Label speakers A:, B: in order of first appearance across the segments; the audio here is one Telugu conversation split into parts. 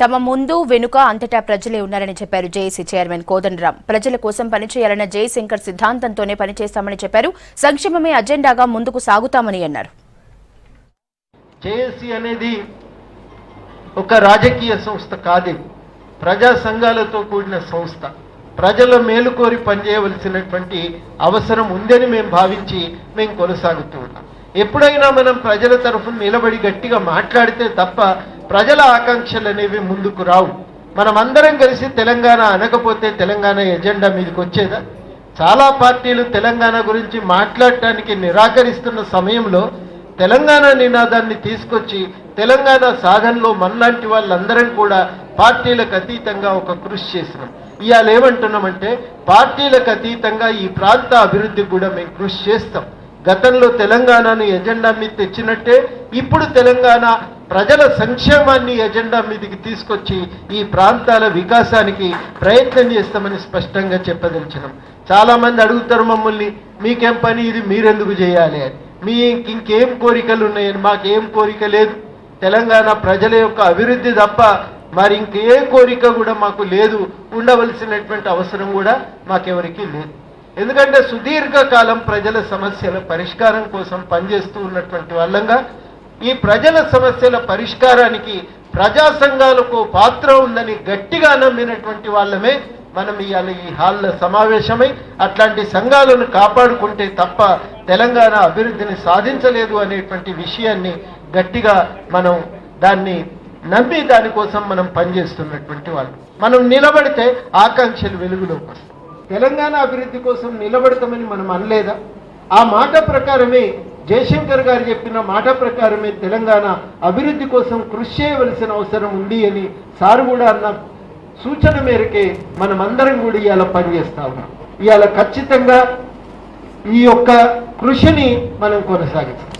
A: తమ ముందు వెనుక అంతటా ప్రజలే ఉన్నారని చెప్పారు జేఏసీ చైర్మన్ కోదండరాం. ప్రజల కోసం పనిచేయాలన్న జయశంకర్ సిద్ధాంతంతోనే పనిచేస్తామని చెప్పారు. సంక్షేమమే అజెండాగా ముందుకు సాగుతామని అన్నారు.
B: జేఏసీ అనేది ఒక రాజకీయ సంస్థ కాదు, ప్రజా సంఘాలతో కూడిన సంస్థ. ప్రజల మేలు కోరి పనిచేయవలసినటువంటి అవసరం ఉందని మేము భావించి మేము కొనసాగుతూ ఉన్నాం. ఎప్పుడైనా మనం ప్రజల తరఫున నిలబడి గట్టిగా మాట్లాడితే తప్ప ప్రజల ఆకాంక్షలు అనేవి ముందుకు రావు. మనం అందరం కలిసి తెలంగాణ అనకపోతే తెలంగాణ ఎజెండా మీదకి వచ్చేదా? చాలా పార్టీలు తెలంగాణ గురించి మాట్లాడటానికి నిరాకరిస్తున్న సమయంలో తెలంగాణ నినాదాన్ని తీసుకొచ్చి తెలంగాణ సాధనలో మనలాంటి వాళ్ళందరం కూడా పార్టీలకు అతీతంగా ఒక కృషి చేసినాం. ఇవాళ ఏమంటున్నామంటే పార్టీలకు అతీతంగా ఈ ప్రాంత అభివృద్ధికి కూడా మేము కృషి చేస్తాం. గతంలో తెలంగాణను ఎజెండా మీద తెచ్చినట్టే ఇప్పుడు తెలంగాణ ప్రజల సంక్షేమాన్ని ఎజెండా మీదకి తీసుకొచ్చి ఈ ప్రాంతాల వికాసానికి ప్రయత్నం చేస్తామని స్పష్టంగా చెప్పదలిచినాం. చాలామంది అడుగుతారు మమ్మల్ని, మీకేం పని ఇది మీరెందుకు చేయాలి అని. మీ ఇంకేం కోరికలు ఉన్నాయని. మాకేం కోరిక లేదు, తెలంగాణ ప్రజల యొక్క అభివృద్ధి తప్ప మరి ఇంకే కోరిక కూడా మాకు లేదు, ఉండవలసినటువంటి అవసరం కూడా మాకెవరికీ లేదు. ఎందుకంటే సుదీర్ఘకాలం ప్రజల సమస్యల పరిష్కారం కోసం పనిచేస్తూ ఉన్నటువంటి వాళ్ళంగా ఈ ప్రజల సమస్యల పరిష్కారానికి ప్రజా సంఘాలకు పాత్ర ఉందని గట్టిగా నమ్మినటువంటి వాళ్ళమే మనం ఇవాళ ఈ హాల్లో సమావేశమై అట్లాంటి సంఘాలను కాపాడుకుంటే తప్ప తెలంగాణ అభివృద్ధిని సాధించలేదు అనేటువంటి విషయాన్ని గట్టిగా మనం దాన్ని నమ్మి దానికోసం మనం పనిచేస్తున్నటువంటి వాళ్ళు. మనం నిలబడితే ఆకాంక్షలు వెలుగులోకి వస్తాయి. తెలంగాణ అభివృద్ధి కోసం నిలబడతామని మనం అనలేదా? ఆ మాట ప్రకారమే జయశంకర్ గారు చెప్పిన మాట ప్రకారమే తెలంగాణ అభివృద్ధి కోసం కృషి చేయవలసిన అవసరం ఉంది అని సార్ కూడా అన్న సూచన మేరకే మనమందరం కూడా ఇవాళ పనిచేస్తా ఉన్నాం. ఇవాళ ఖచ్చితంగా ఈ యొక్క కృషిని మనం కొనసాగిస్తాం.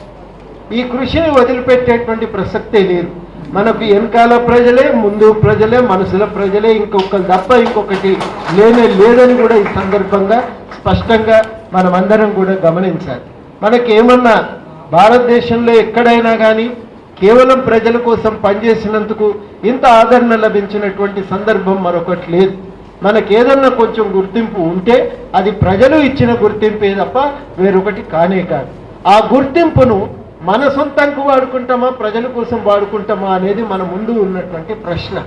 B: ఈ కృషిని వదిలిపెట్టేటువంటి ప్రసక్తే లేదు. మనకు వెనకాల ప్రజలే, ముందు ప్రజలే, మనసుల ప్రజలే, ఇంకొకరు తప్ప ఇంకొకటి లేదని కూడా ఈ సందర్భంగా స్పష్టంగా మనమందరం కూడా గమనించాలి. మనకేమన్నా భారతదేశంలో ఎక్కడైనా కానీ కేవలం ప్రజల కోసం పనిచేసినందుకు ఇంత ఆదరణ లభించినటువంటి సందర్భం మరొకటి లేదు. మనకేదన్నా కొంచెం గుర్తింపు ఉంటే అది ప్రజలు ఇచ్చిన గుర్తింపే తప్ప వేరొకటి కానే కాదు. ఆ గుర్తింపును మన సొంతంకు వాడుకుంటామా, ప్రజల కోసం వాడుకుంటామా అనేది మన ముందు ఉన్నటువంటి ప్రశ్న.